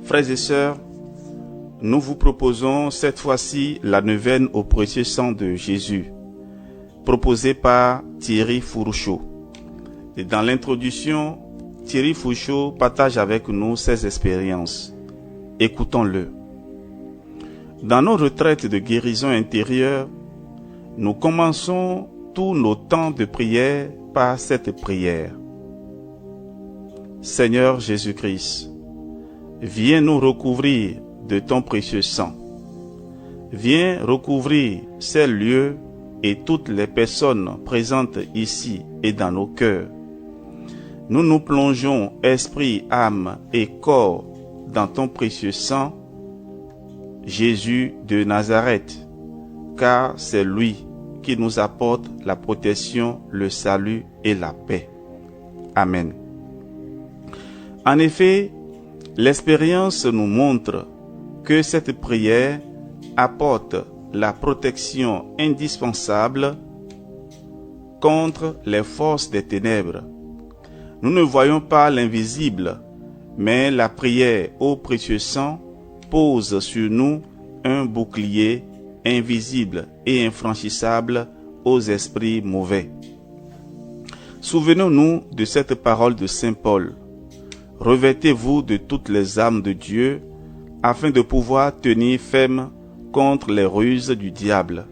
Frères et sœurs, nous vous proposons cette fois-ci la neuvaine au précieux sang de Jésus, proposée par Thierry Fourouchot. Et dans l'introduction, Thierry Fourouchot partage avec nous ses expériences. Écoutons-le. Dans nos retraites de guérison intérieure, nous commençons tous nos temps de prière par cette prière. Seigneur Jésus-Christ, viens nous recouvrir de ton précieux sang. Viens recouvrir ces lieux et toutes les personnes présentes ici et dans nos cœurs. Nous nous plongeons esprit, âme et corps dans ton précieux sang, Jésus de Nazareth, car c'est lui qui nous apporte la protection, le salut et la paix. Amen. En effet, l'expérience nous montre que cette prière apporte la protection indispensable contre les forces des ténèbres. Nous ne voyons pas l'invisible, mais la prière au précieux sang pose sur nous un bouclier invisible et infranchissable aux esprits mauvais. Souvenons-nous de cette parole de Saint Paul. Revêtez-vous de toutes les armes de Dieu, afin de pouvoir tenir ferme contre les ruses du diable.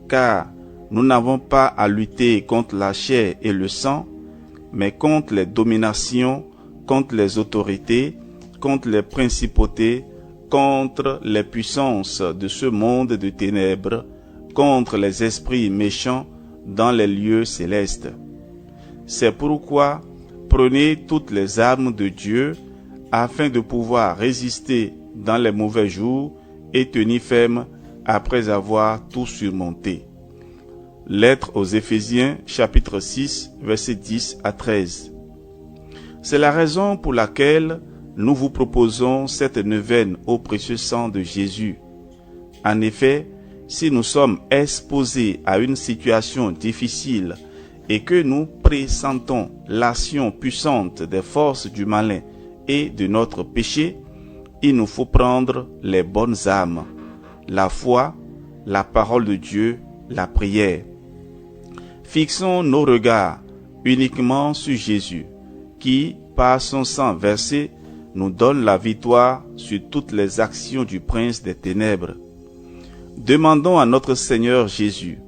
Car nous n'avons pas à lutter contre la chair et le sang, mais contre les dominations, contre les autorités, contre les principautés, contre les puissances de ce monde de ténèbres, contre les esprits méchants dans les lieux célestes. C'est pourquoi prenez toutes les armes de Dieu afin de pouvoir résister dans les mauvais jours et tenir ferme après avoir tout surmonté. Lettre aux Éphésiens, chapitre 6, versets 10 à 13. C'est la raison pour laquelle nous vous proposons cette neuvaine au précieux sang de Jésus. En effet, si nous sommes exposés à une situation difficile et que nous pressentons l'action puissante des forces du malin et de notre péché, il nous faut prendre les bonnes armes, la foi, la parole de Dieu, la prière. Fixons nos regards uniquement sur Jésus, qui, par son sang versé, nous donne la victoire sur toutes les actions du prince des ténèbres. Demandons à notre Seigneur Jésus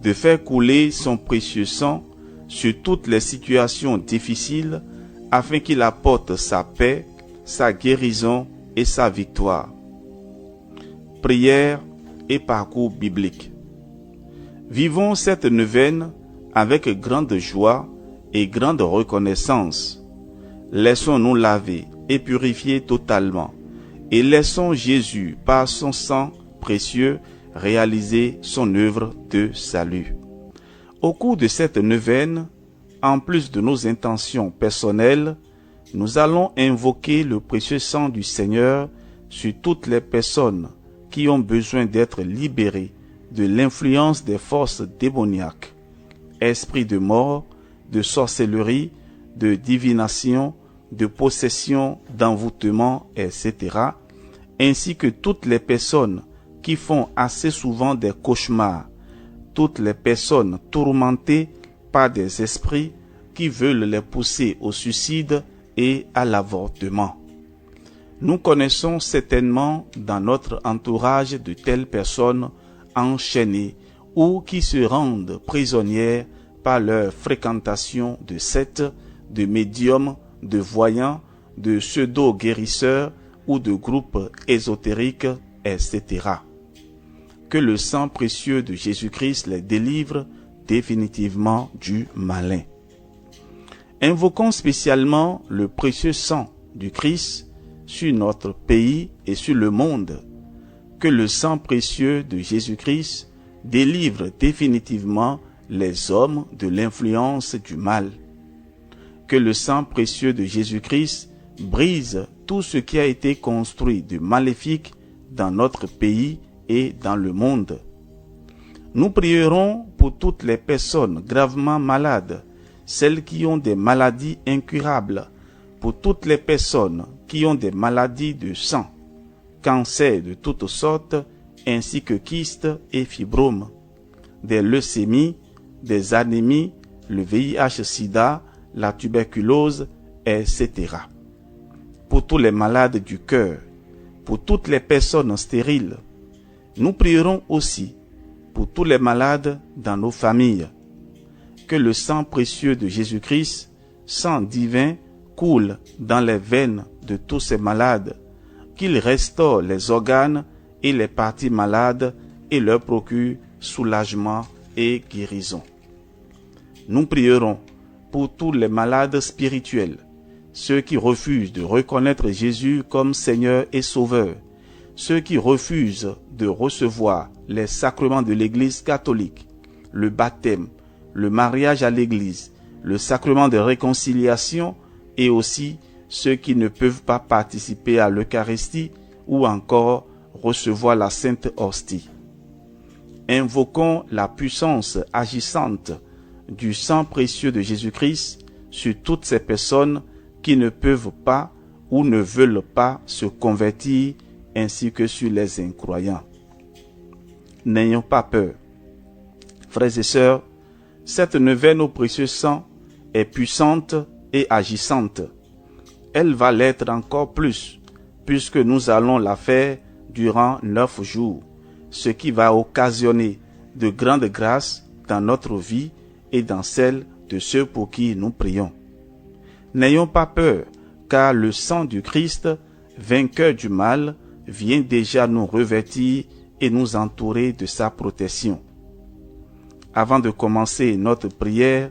de faire couler son précieux sang sur toutes les situations difficiles afin qu'il apporte sa paix, sa guérison et sa victoire. Prière et parcours biblique. Vivons cette neuvaine avec grande joie et grande reconnaissance. Laissons-nous laver et purifier totalement et laissons Jésus par son sang précieux réaliser son œuvre de salut. Au cours de cette neuvaine, en plus de nos intentions personnelles, nous allons invoquer le précieux sang du Seigneur sur toutes les personnes qui ont besoin d'être libérées de l'influence des forces démoniaques, esprits de mort, de sorcellerie, de divination, de possession, d'envoûtement, etc., ainsi que toutes les personnes qui font assez souvent des cauchemars, toutes les personnes tourmentées par des esprits qui veulent les pousser au suicide et à l'avortement. Nous connaissons certainement dans notre entourage de telles personnes enchaînées ou qui se rendent prisonnières par leur fréquentation de sectes, de médiums, de voyants, de pseudo-guérisseurs ou de groupes ésotériques, etc. Que le sang précieux de Jésus-Christ les délivre définitivement du malin. Invoquons spécialement le précieux sang du Christ sur notre pays et sur le monde. Que le sang précieux de Jésus-Christ délivre définitivement les hommes de l'influence du mal. Que le sang précieux de Jésus-Christ brise tout ce qui a été construit de maléfique dans notre pays et dans le monde. Nous prierons pour toutes les personnes gravement malades, celles qui ont des maladies incurables, pour toutes les personnes qui ont des maladies de sang, cancers de toutes sortes, ainsi que kystes et fibromes, des leucémies, des anémies, le VIH-Sida, la tuberculose, etc. Pour tous les malades du cœur, pour toutes les personnes stériles. Nous prierons aussi pour tous les malades dans nos familles. Que le sang précieux de Jésus-Christ, sang divin, coule dans les veines de tous ces malades, qu'il restaure les organes et les parties malades et leur procure soulagement et guérison. Nous prierons pour tous les malades spirituels, ceux qui refusent de reconnaître Jésus comme Seigneur et Sauveur, ceux qui refusent de recevoir les sacrements de l'Église catholique, le baptême, le mariage à l'Église, le sacrement de réconciliation et aussi ceux qui ne peuvent pas participer à l'Eucharistie ou encore recevoir la Sainte Hostie. Invoquons la puissance agissante du sang précieux de Jésus-Christ sur toutes ces personnes qui ne peuvent pas ou ne veulent pas se convertir, ainsi que sur les incroyants. N'ayons pas peur. Frères et sœurs, cette neuvaine au précieux sang est puissante et agissante. Elle va l'être encore plus, puisque nous allons la faire durant 9 jours, ce qui va occasionner de grandes grâces dans notre vie et dans celle de ceux pour qui nous prions. N'ayons pas peur, car le sang du Christ, vainqueur du mal, vient déjà nous revêtir et nous entourer de sa protection. Avant de commencer notre prière,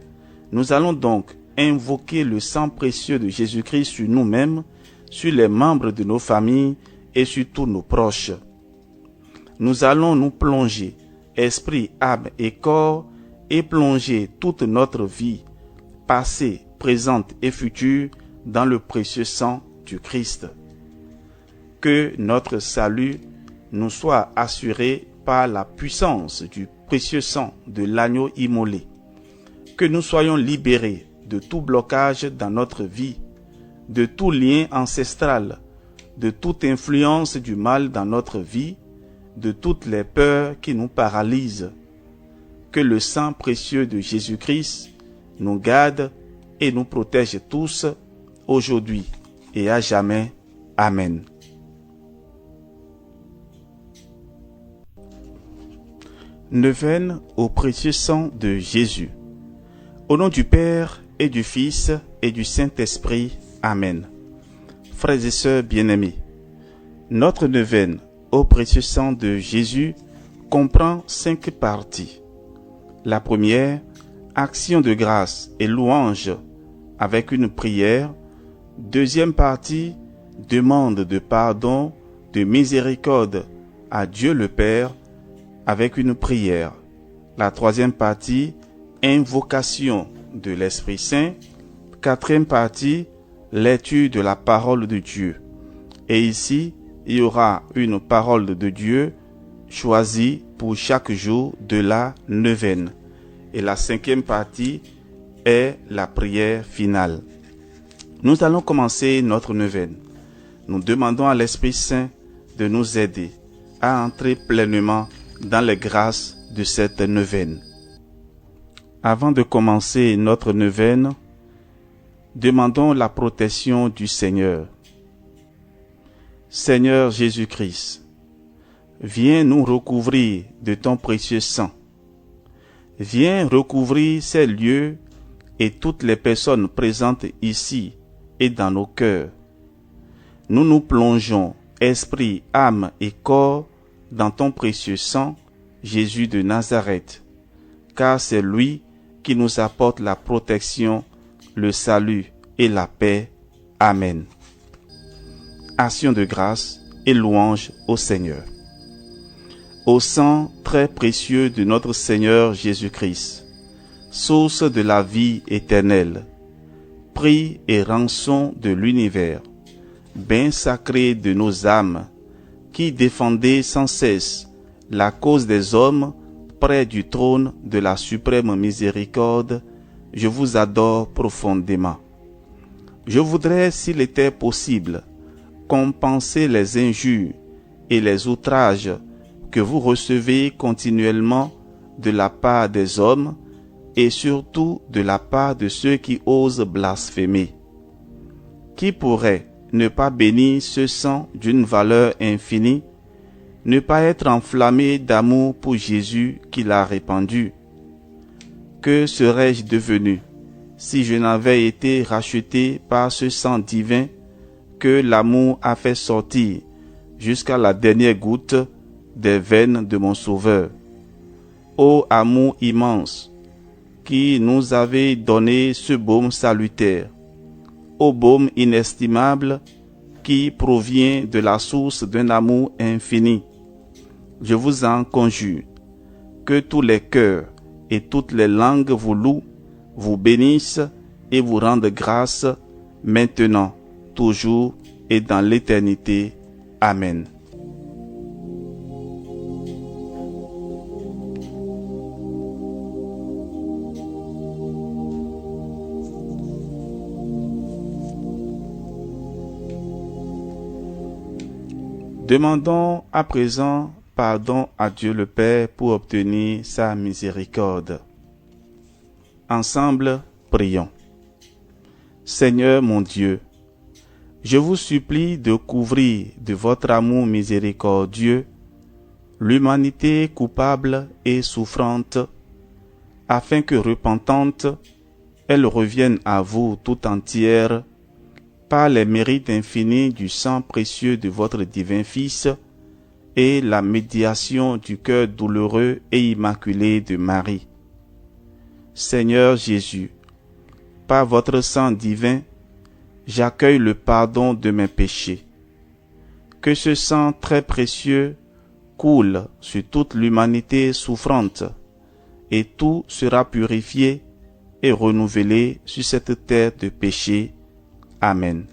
nous allons donc invoquer le sang précieux de Jésus-Christ sur nous-mêmes, sur les membres de nos familles et sur tous nos proches. Nous allons nous plonger, esprit, âme et corps, et plonger toute notre vie, passée, présente et future, dans le précieux sang du Christ. Que notre salut nous soit assuré par la puissance du précieux sang de l'agneau immolé. Que nous soyons libérés de tout blocage dans notre vie, de tout lien ancestral, de toute influence du mal dans notre vie, de toutes les peurs qui nous paralysent. Que le sang précieux de Jésus-Christ nous garde et nous protège tous, aujourd'hui et à jamais. Amen. Neuvaine au précieux sang de Jésus. Au nom du Père et du Fils et du Saint-Esprit. Amen. Frères et sœurs bien-aimés, notre neuvaine au précieux sang de Jésus comprend 5 parties. La première, action de grâce et louange avec une prière. Deuxième partie, demande de pardon, de miséricorde à Dieu le Père avec une prière. La troisième partie, invocation de l'Esprit Saint. Quatrième partie, lecture de la parole de Dieu. Et ici, il y aura une parole de Dieu choisie pour chaque jour de la neuvaine. Et la 5e partie est la prière finale. Nous allons commencer notre neuvaine. Nous demandons à l'Esprit Saint de nous aider à entrer pleinement dans les grâces de cette neuvaine. Avant de commencer notre neuvaine, demandons la protection du Seigneur. Seigneur Jésus-Christ, viens nous recouvrir de ton précieux sang. Viens recouvrir ces lieux et toutes les personnes présentes ici et dans nos cœurs. Nous nous plongeons, esprit, âme et corps, dans ton précieux sang, Jésus de Nazareth, car c'est lui qui nous apporte la protection, le salut et la paix. Amen. Action de grâce et louange au Seigneur. Au sang très précieux de notre Seigneur Jésus-Christ, source de la vie éternelle, prix et rançon de l'univers, bain sacré de nos âmes, qui défendez sans cesse la cause des hommes près du trône de la suprême miséricorde, je vous adore profondément. Je voudrais, s'il était possible, compenser les injures et les outrages que vous recevez continuellement de la part des hommes et surtout de la part de ceux qui osent blasphémer. Qui pourrait ne pas bénir ce sang d'une valeur infinie, ne pas être enflammé d'amour pour Jésus qui l'a répandu? Que serais-je devenu si je n'avais été racheté par ce sang divin que l'amour a fait sortir jusqu'à la dernière goutte des veines de mon Sauveur? Ô amour immense, qui nous avait donné ce baume salutaire, ô baume inestimable qui provient de la source d'un amour infini, je vous en conjure, que tous les cœurs et toutes les langues vous louent, vous bénissent et vous rendent grâce, maintenant, toujours et dans l'éternité. Amen. Demandons à présent pardon à Dieu le Père pour obtenir sa miséricorde. Ensemble, prions. Seigneur mon Dieu, je vous supplie de couvrir de votre amour miséricordieux l'humanité coupable et souffrante, afin que repentante, elle revienne à vous tout entière par les mérites infinis du sang précieux de votre divin Fils et la médiation du cœur douloureux et immaculé de Marie. Seigneur Jésus, par votre sang divin, j'accueille le pardon de mes péchés. Que ce sang très précieux coule sur toute l'humanité souffrante, et tout sera purifié et renouvelé sur cette terre de péché. Amen.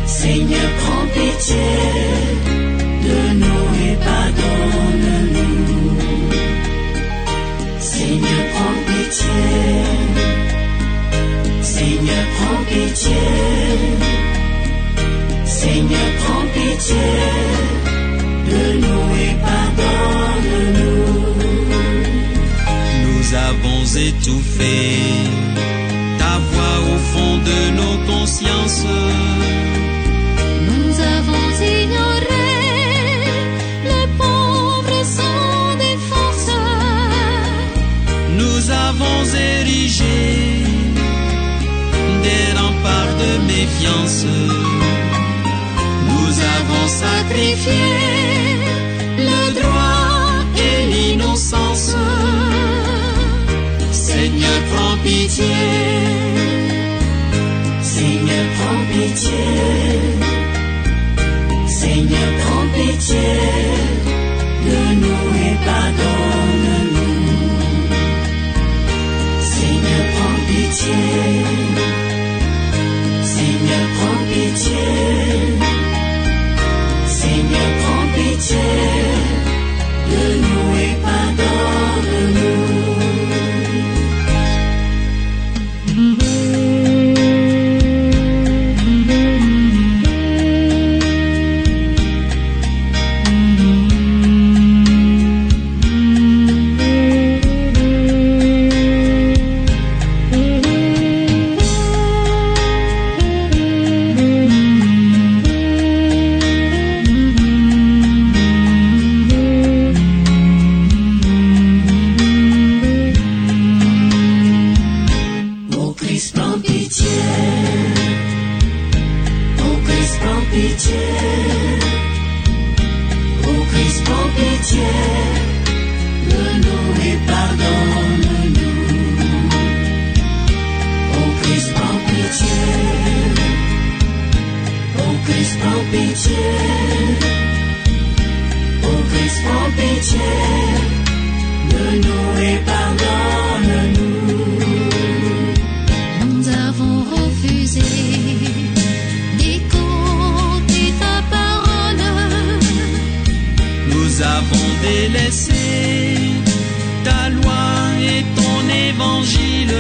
Seigneur, prends pitié de nous et pardonne-nous. Seigneur, prends pitié. Seigneur, prends pitié. Seigneur, prends pitié de nous et pardonne-nous. Nous avons étouffé ta voix au fond de nos consciences. Nous avons ignoré les pauvres sans défense. Nous avons érigé des remparts de méfiance. Nous avons sacrifié le droit et l'innocence. Seigneur, prends pitié. Seigneur, prends pitié. Seigneur, prends pitié de nous et pardonne-nous. Seigneur, prends pitié. Seigneur, prends pitié. Seigneur, prends pitié de nous et pardonne-nous. l'évangile.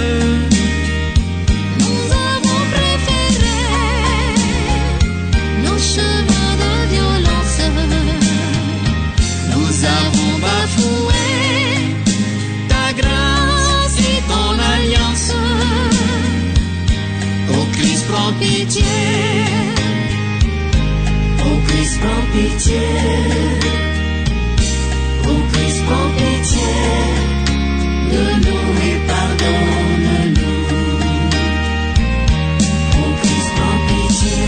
Nous avons préféré nos chemins de violence. Nous avons bafoué ta grâce et ton alliance. Ô Christ, prends pitié. Ô Christ, prends pitié. Ô Christ, prends pitié de nous et pardonne-nous. Ô Christ, prends pitié.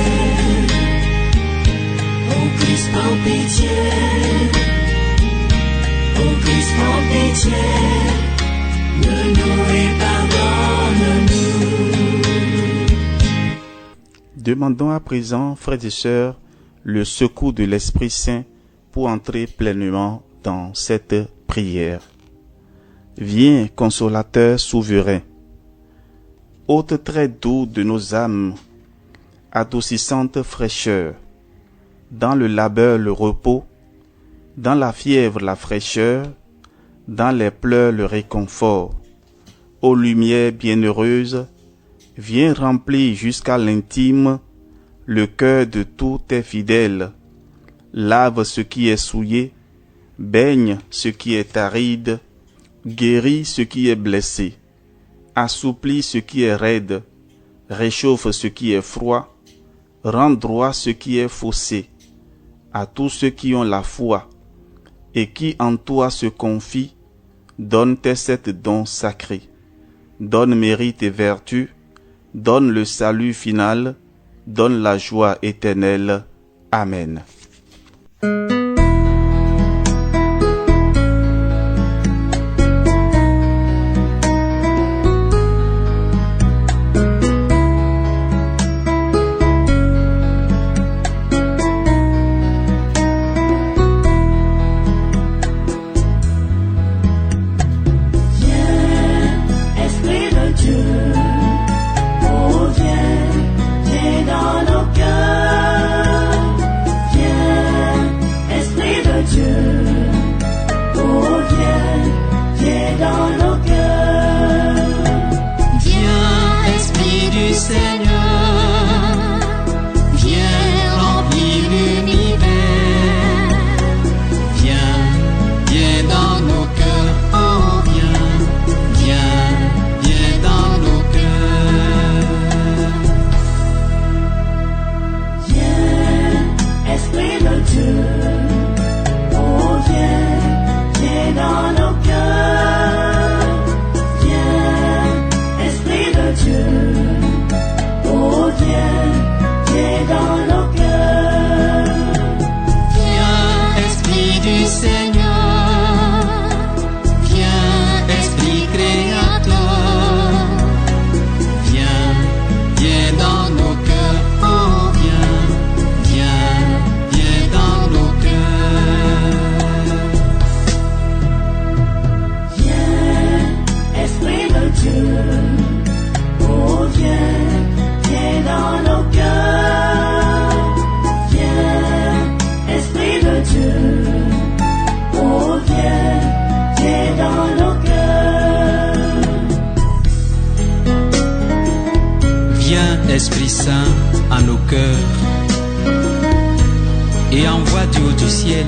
Ô Christ, prends pitié. Ô Christ, prends pitié de nous et pardonne-nous. Demandons à présent, frères et sœurs, le secours de l'Esprit Saint pour entrer pleinement dans cette prière. Viens, consolateur souverain, hôte très doux de nos âmes, adoucissante fraîcheur, dans le labeur le repos, dans la fièvre la fraîcheur, dans les pleurs le réconfort. Ô lumière bienheureuse, viens remplir jusqu'à l'intime le cœur de tous tes fidèles, lave ce qui est souillé, baigne ce qui est aride, guéris ce qui est blessé, assouplis ce qui est raide, réchauffe ce qui est froid, rend droit ce qui est faussé, à tous ceux qui ont la foi et qui en toi se confient, donne tes sept dons sacrés, donne mérite et vertu, donne le salut final, donne la joie éternelle. Amen. Esprit de Dieu, oh viens, viens dans nos cœurs. Viens, Esprit de Dieu, oh viens, viens dans nos cœurs. Viens, Esprit du Seigneur, viens remplir l'univers. Viens, viens dans nos cœurs, oh viens, viens, viens dans nos cœurs. Viens, Esprit de Dieu, oh viens, viens dans nos cœurs. Viens, Esprit de Dieu, oh viens, viens dans nos cœurs. Viens, Esprit du Seigneur, viens, Esprit créateur. Viens, viens dans nos cœurs, oh viens, viens, viens dans nos cœurs. Viens, Esprit de Dieu, oh viens, viens dans nos cœurs. Viens, Esprit de Dieu, oh viens, viens dans nos cœurs. Viens, Esprit Saint, à nos cœurs, et envoie du haut du ciel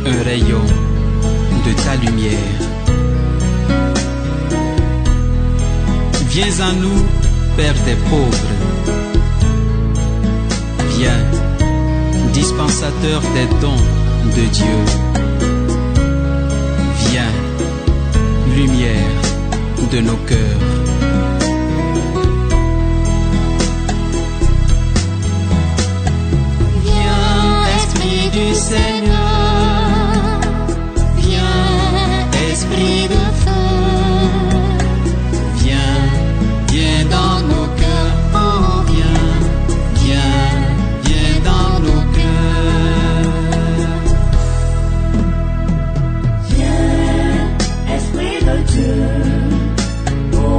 un rayon de ta lumière. Viens à nous, Père des pauvres. Viens, dispensateur des dons de Dieu. Viens, lumière de nos cœurs. Viens, Esprit du Seigneur, viens, Esprit de feu. Viens, viens dans nos cœurs, oh viens, viens, viens dans nos cœurs. Viens, Esprit de Dieu, oh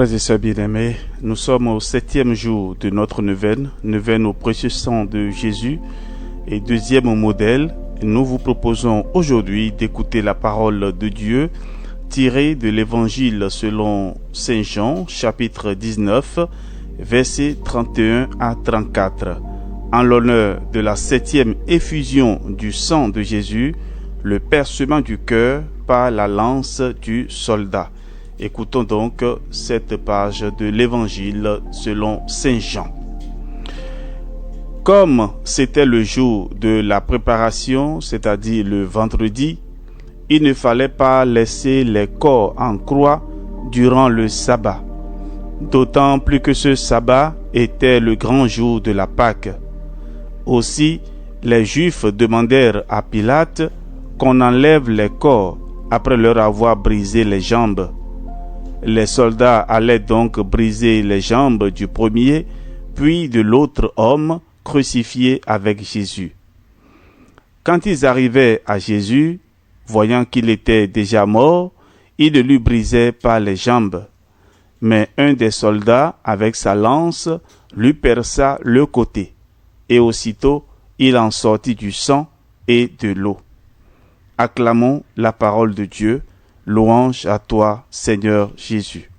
Frères et sœurs bien-aimés, nous sommes au 7e jour de notre neuvaine au précieux sang de Jésus et 2e modèle. Nous vous proposons aujourd'hui d'écouter la parole de Dieu tirée de l'Évangile selon Saint Jean, chapitre 19, versets 31 à 34. En l'honneur de la 7e effusion du sang de Jésus, le percement du cœur par la lance du soldat. Écoutons donc cette page de l'Évangile selon Saint Jean. Comme c'était le jour de la préparation, c'est-à-dire le vendredi, il ne fallait pas laisser les corps en croix durant le sabbat. D'autant plus que ce sabbat était le grand jour de la Pâque. Aussi, les Juifs demandèrent à Pilate qu'on enlève les corps après leur avoir brisé les jambes. Les soldats allaient donc briser les jambes du premier, puis de l'autre homme crucifié avec Jésus. Quand ils arrivaient à Jésus, voyant qu'il était déjà mort, ils ne lui brisaient pas les jambes. Mais un des soldats, avec sa lance, lui perça le côté, et aussitôt il en sortit du sang et de l'eau. Acclamons la parole de Dieu. Louange à toi, Seigneur Jésus.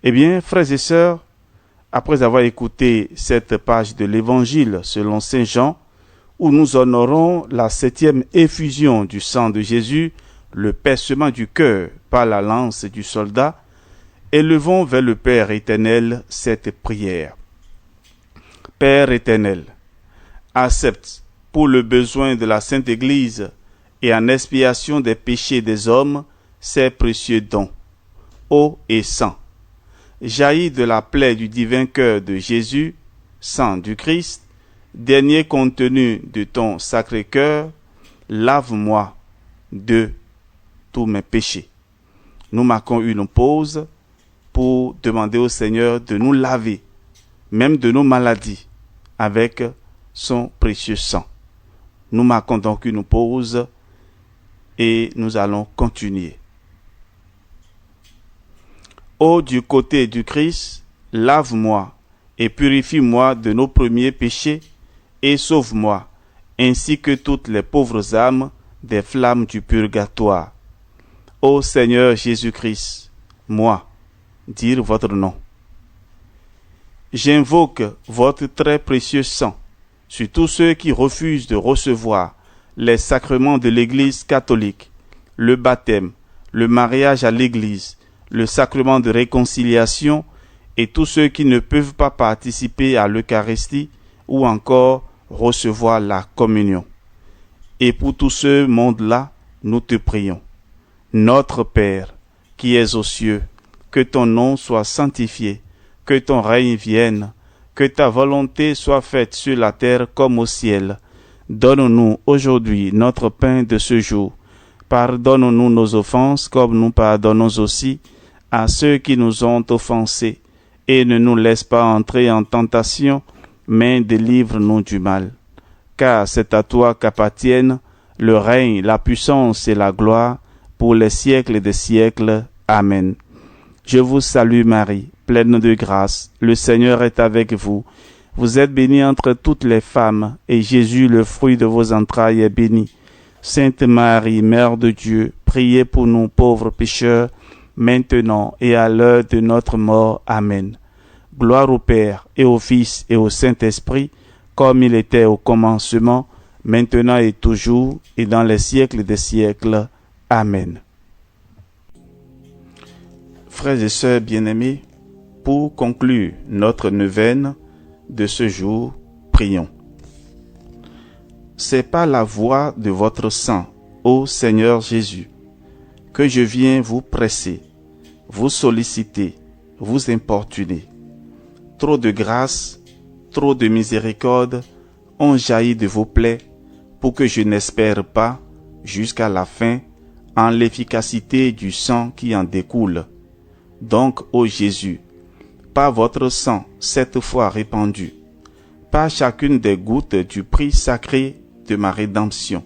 Eh bien, frères et sœurs, après avoir écouté cette page de l'Évangile selon Saint Jean, où nous honorons la 7e effusion du sang de Jésus, le percement du cœur par la lance du soldat, élevons vers le Père éternel cette prière. Père éternel, accepte pour le besoin de la Sainte Église et en expiation des péchés des hommes, ces précieux dons, eau et sang, jaillit de la plaie du divin cœur de Jésus, sang du Christ, dernier contenu de ton sacré cœur, lave-moi de tous mes péchés. Nous marquons une pause pour demander au Seigneur de nous laver, même de nos maladies, avec son précieux sang. Nous marquons donc une pause et nous allons continuer. Ô du côté du Christ, lave-moi et purifie-moi de nos premiers péchés et sauve-moi, ainsi que toutes les pauvres âmes des flammes du purgatoire. Ô Seigneur Jésus-Christ, moi, dire votre nom. J'invoque votre très précieux sang sur tous ceux qui refusent de recevoir les sacrements de l'Église catholique, le baptême, le mariage à l'Église, le sacrement de réconciliation et tous ceux qui ne peuvent pas participer à l'Eucharistie ou encore recevoir la communion. Et pour tout ce monde-là, nous te prions. Notre Père, qui es aux cieux, que ton nom soit sanctifié, que ton règne vienne, que ta volonté soit faite sur la terre comme au ciel. Donne-nous aujourd'hui notre pain de ce jour. Pardonne-nous nos offenses comme nous pardonnons aussi à ceux qui nous ont offensés. Et ne nous laisse pas entrer en tentation, mais délivre-nous du mal. Car c'est à toi qu'appartiennent le règne, la puissance et la gloire pour les siècles des siècles. Amen. Je vous salue Marie, pleine de grâce, le Seigneur est avec vous. Vous êtes bénie entre toutes les femmes, et Jésus, le fruit de vos entrailles, est béni. Sainte Marie, Mère de Dieu, priez pour nous pauvres pécheurs, maintenant et à l'heure de notre mort. Amen. Gloire au Père, et au Fils, et au Saint-Esprit, comme il était au commencement, maintenant et toujours, et dans les siècles des siècles. Amen. Frères et sœurs bien-aimés, pour conclure notre neuvaine de ce jour, prions. C'est par la voix de votre sang, ô Seigneur Jésus, que je viens vous presser, vous solliciter, vous importuner. Trop de grâce, trop de miséricorde ont jailli de vos plaies pour que je n'espère pas, jusqu'à la fin, en l'efficacité du sang qui en découle. Donc, ô Jésus, par votre sang 7 fois répandu, par chacune des gouttes du prix sacré de ma rédemption,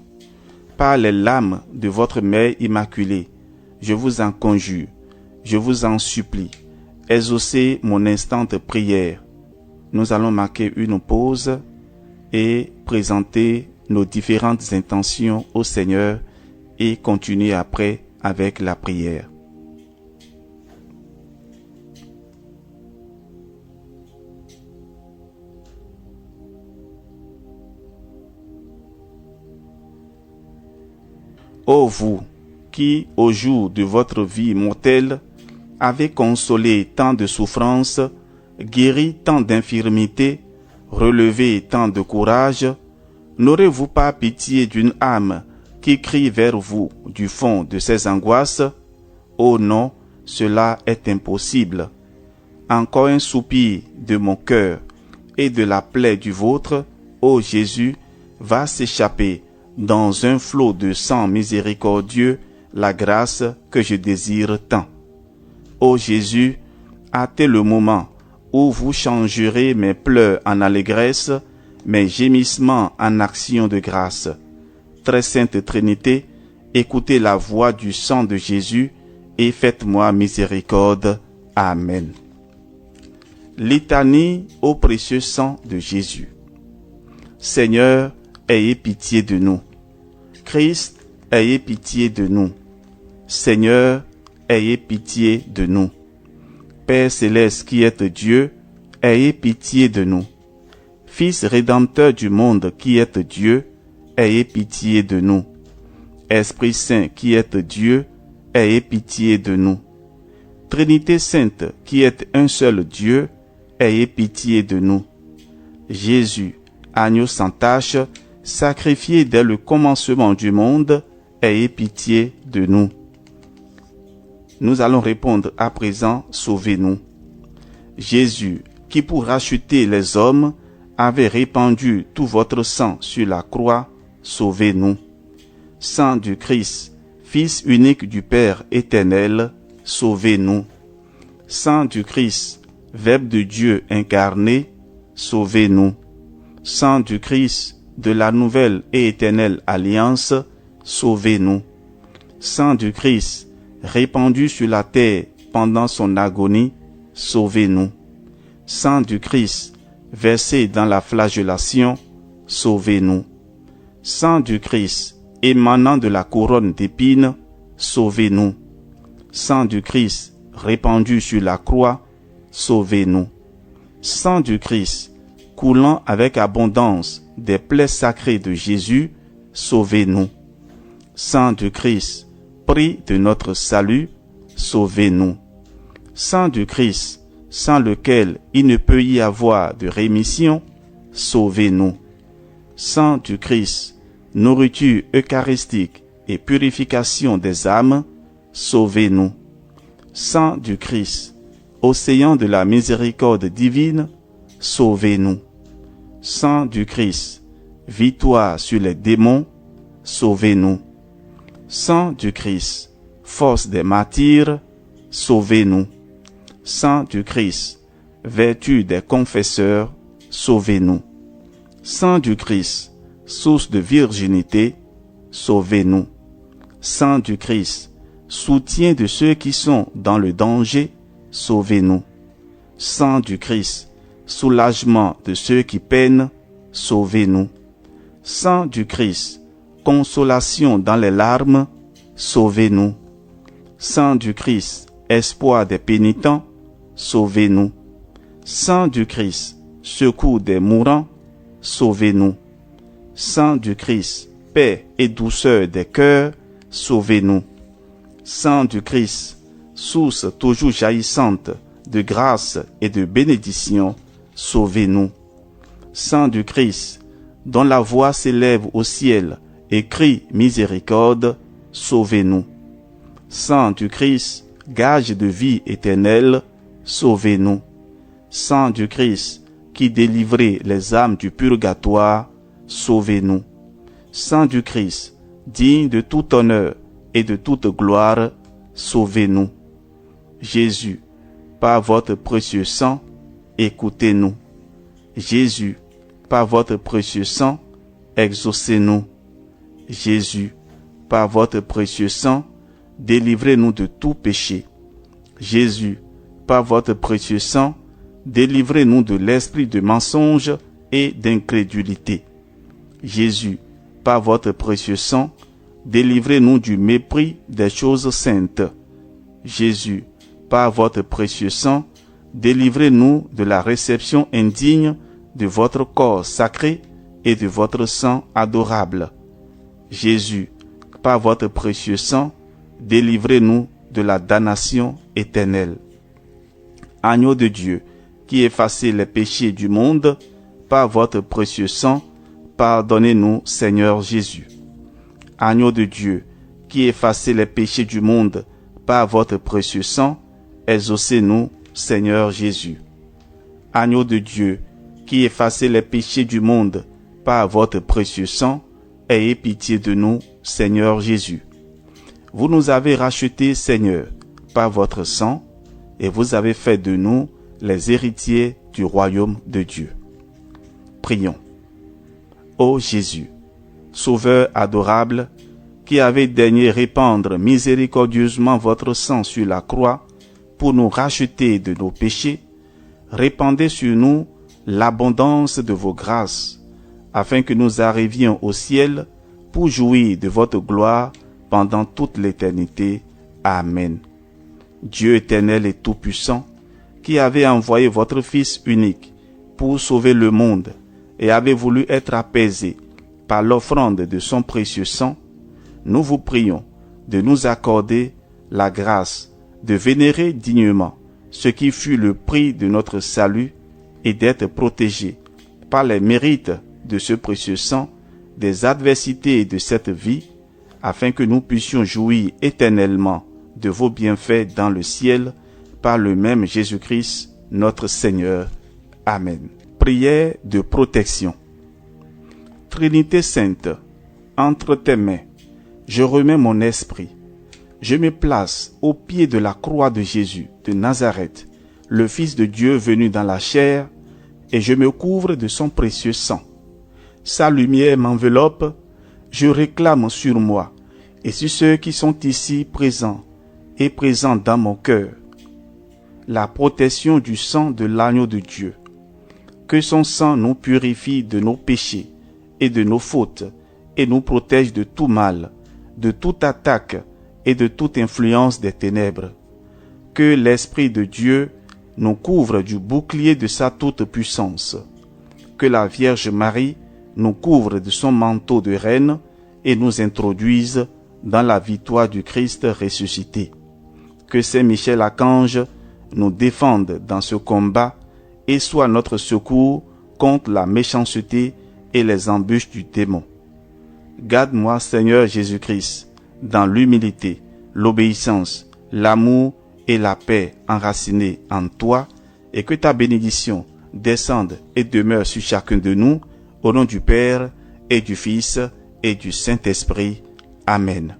par les larmes de votre Mère Immaculée, je vous en conjure, je vous en supplie, exaucez mon instante prière. Nous allons marquer une pause et présenter nos différentes intentions au Seigneur et continuer après avec la prière. Ô vous, qui, au jour de votre vie mortelle, avez consolé tant de souffrances, guéri tant d'infirmités, relevé tant de courage, n'aurez-vous pas pitié d'une âme qui crie vers vous du fond de ses angoisses? Oh non, cela est impossible. Encore un soupir de mon cœur et de la plaie du vôtre, ô Jésus, va s'échapper dans un flot de sang miséricordieux, la grâce que je désire tant. Ô Jésus, hâtez le moment où vous changerez mes pleurs en allégresse, mes gémissements en action de grâce. Très sainte Trinité, écoutez la voix du sang de Jésus et faites-moi miséricorde. Amen. Litanie au précieux sang de Jésus. Seigneur, ayez pitié de nous. Christ, ayez pitié de nous. Seigneur, ayez pitié de nous. Père céleste qui êtes Dieu, ayez pitié de nous. Fils rédempteur du monde qui êtes Dieu, ayez pitié de nous. Esprit Saint qui êtes Dieu, ayez pitié de nous. Trinité Sainte qui êtes un seul Dieu, ayez pitié de nous. Jésus, agneau sans tache, sacrifié dès le commencement du monde, ayez pitié de nous. Nous allons répondre à présent, sauvez-nous. Jésus, qui pour racheter les hommes, avait répandu tout votre sang sur la croix, sauvez-nous. Sang du Christ, Fils unique du Père éternel, sauvez-nous. Sang du Christ, Verbe de Dieu incarné, sauvez-nous. Sang du Christ, de la nouvelle et éternelle alliance, sauvez-nous. Sang du Christ, répandu sur la terre pendant son agonie, sauvez-nous. Sang du Christ, versé dans la flagellation, sauvez-nous. Sang du Christ, émanant de la couronne d'épines, sauvez-nous. Sang du Christ, répandu sur la croix, sauvez-nous. Sang du Christ, coulant avec abondance des plaies sacrées de Jésus, sauvez-nous. Sang du Christ, prix de notre salut, sauvez-nous. Sang du Christ, sans lequel il ne peut y avoir de rémission, sauvez-nous. Sang du Christ, nourriture eucharistique et purification des âmes, sauvez-nous. Sang du Christ, océan de la miséricorde divine, sauvez-nous. Sang du Christ, victoire sur les démons, sauvez-nous. Sang du Christ, force des martyrs, sauvez-nous. Sang du Christ, vertu des confesseurs, sauvez-nous. Sang du Christ, source de virginité, sauvez-nous. Sang du Christ, soutien de ceux qui sont dans le danger, sauvez-nous. Sang du Christ, soulagement de ceux qui peinent, sauvez-nous. Sang du Christ, consolation dans les larmes, sauvez-nous. Sang du Christ, espoir des pénitents, sauvez-nous. Sang du Christ, secours des mourants, sauvez-nous. Sang du Christ, paix et douceur des cœurs, sauvez-nous. Sang du Christ, source toujours jaillissante de grâce et de bénédiction, sauvez-nous. Sang du Christ, dont la voix s'élève au ciel et crie miséricorde, sauvez-nous. Sang du Christ, gage de vie éternelle, sauvez-nous. Sang du Christ, qui délivrait les âmes du purgatoire, sauvez-nous. Sang du Christ, digne de tout honneur et de toute gloire, sauvez-nous. Jésus, par votre précieux sang, écoutez-nous. Jésus, par votre précieux sang, exaucez-nous. Jésus, par votre précieux sang, délivrez-nous de tout péché. Jésus, par votre précieux sang, délivrez-nous de l'esprit de mensonge et d'incrédulité. Jésus, par votre précieux sang, délivrez-nous du mépris des choses saintes. Jésus, par votre précieux sang, délivrez-nous de la réception indigne de votre corps sacré et de votre sang adorable. Jésus, par votre précieux sang, délivrez-nous de la damnation éternelle. Agneau de Dieu, qui effacez les péchés du monde, par votre précieux sang, pardonnez-nous, Seigneur Jésus. Agneau de Dieu, qui effacez les péchés du monde, par votre précieux sang, exaucez-nous, Seigneur Jésus. Agneau de Dieu, qui effacez les péchés du monde, par votre précieux sang, ayez pitié de nous, Seigneur Jésus. Vous nous avez rachetés, Seigneur, par votre sang, et vous avez fait de nous les héritiers du royaume de Dieu. Prions. Ô Jésus, Sauveur adorable, qui avez daigné répandre miséricordieusement votre sang sur la croix pour nous racheter de nos péchés, répandez sur nous l'abondance de vos grâces, afin que nous arrivions au ciel pour jouir de votre gloire pendant toute l'éternité. Amen. Dieu éternel et tout-puissant, qui avez envoyé votre Fils unique pour sauver le monde et avez voulu être apaisé par l'offrande de son précieux sang, nous vous prions de nous accorder la grâce de vénérer dignement ce qui fut le prix de notre salut et d'être protégés par les mérites de ce précieux sang des adversités de cette vie, afin que nous puissions jouir éternellement de vos bienfaits dans le ciel par le même Jésus-Christ, notre Seigneur. Amen. Prière de protection. Trinité Sainte, entre tes mains, je remets mon esprit. Je me place au pied de la croix de Jésus de Nazareth, le Fils de Dieu venu dans la chair, et je me couvre de son précieux sang. Sa lumière m'enveloppe, je réclame sur moi et sur ceux qui sont ici présents et présents dans mon cœur la protection du sang de l'agneau de Dieu. Que son sang nous purifie de nos péchés et de nos fautes et nous protège de tout mal, de toute attaque et de toute influence des ténèbres. Que l'Esprit de Dieu nous couvre du bouclier de sa toute-puissance. Que la Vierge Marie nous couvre de son manteau de reine et nous introduise dans la victoire du Christ ressuscité. Que Saint Michel Archange nous défende dans ce combat et soit notre secours contre la méchanceté et les embûches du démon. Garde-moi, Seigneur Jésus-Christ, dans l'humilité, l'obéissance, l'amour et la paix enracinés en toi, et que ta bénédiction descende et demeure sur chacun de nous, au nom du Père et du Fils et du Saint-Esprit. Amen.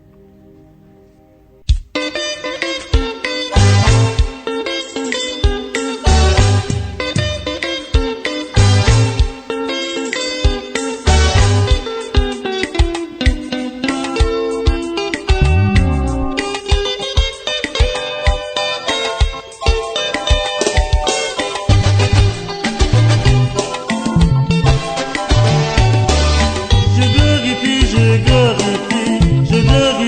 Je glorifie, je glorifie, je glorifie.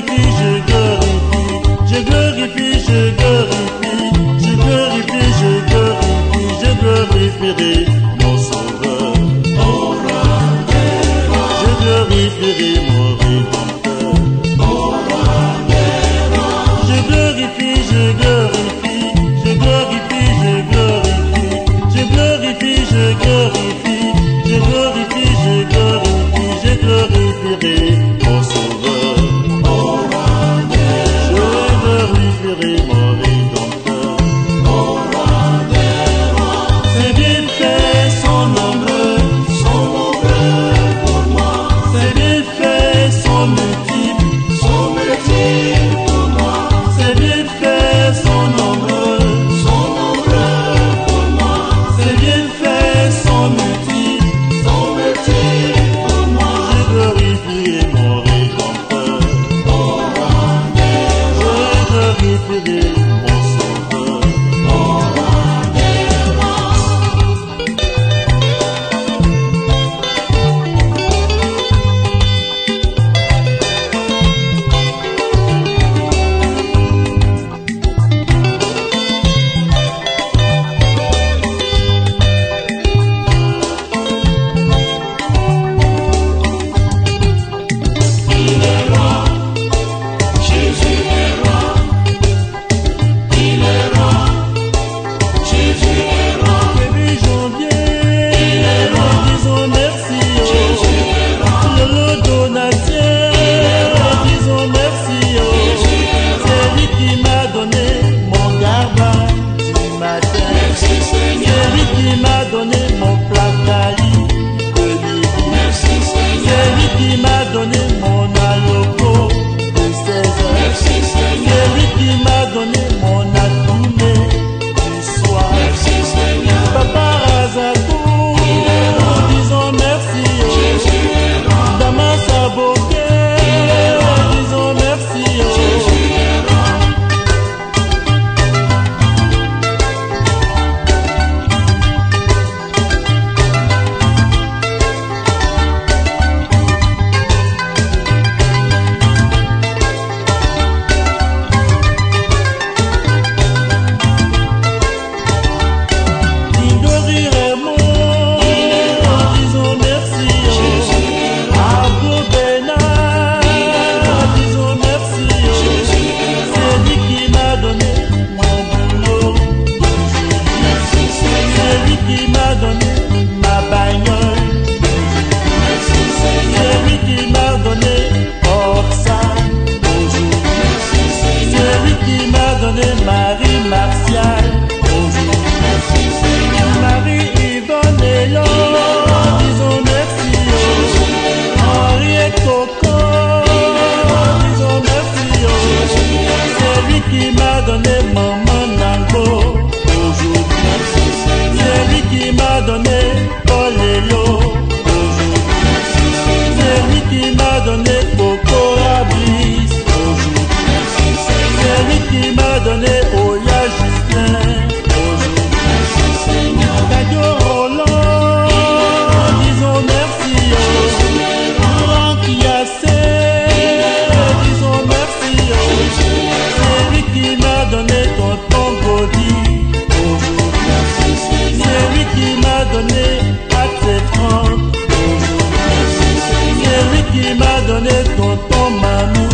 qui m'a donné tonton Mamou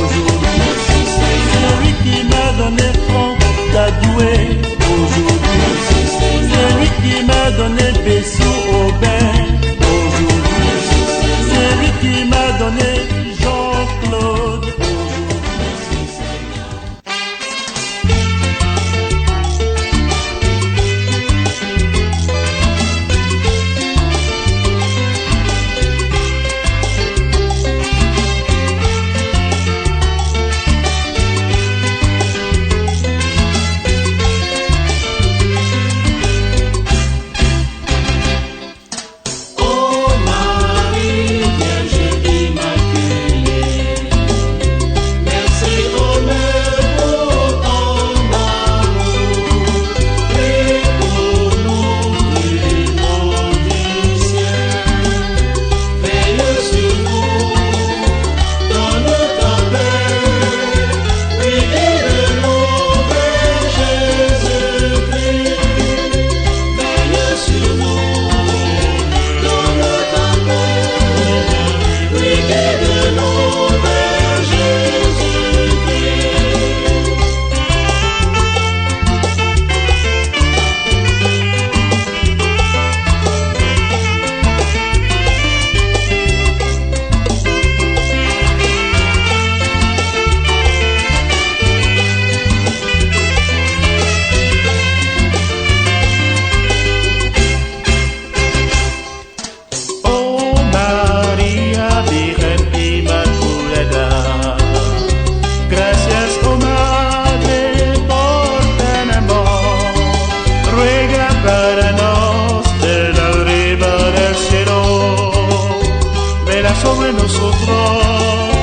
aujourd'hui. Celui qui m'a donné Franck Dadoué aujourd'hui. Celui qui m'a donné Bessou Aubin aujourd'hui. Celui qui m'a donné Jean-Claude aujourd'hui. Oh Marie, Vierge Immaculée, merci honneur pour ton amour. Prie pour nous, démons du ciel. Veille sur nous, donne ta paix. Guide-nous vers Jésus-Christ. Veille sur nous, donne ta paix. Guide-nous vers Jésus-Christ. Oh María, Virgen Inmaculada, gracias, oh Madre, por tan amor. Ruega para nos de la arriba del cielo, vela sobre nosotros.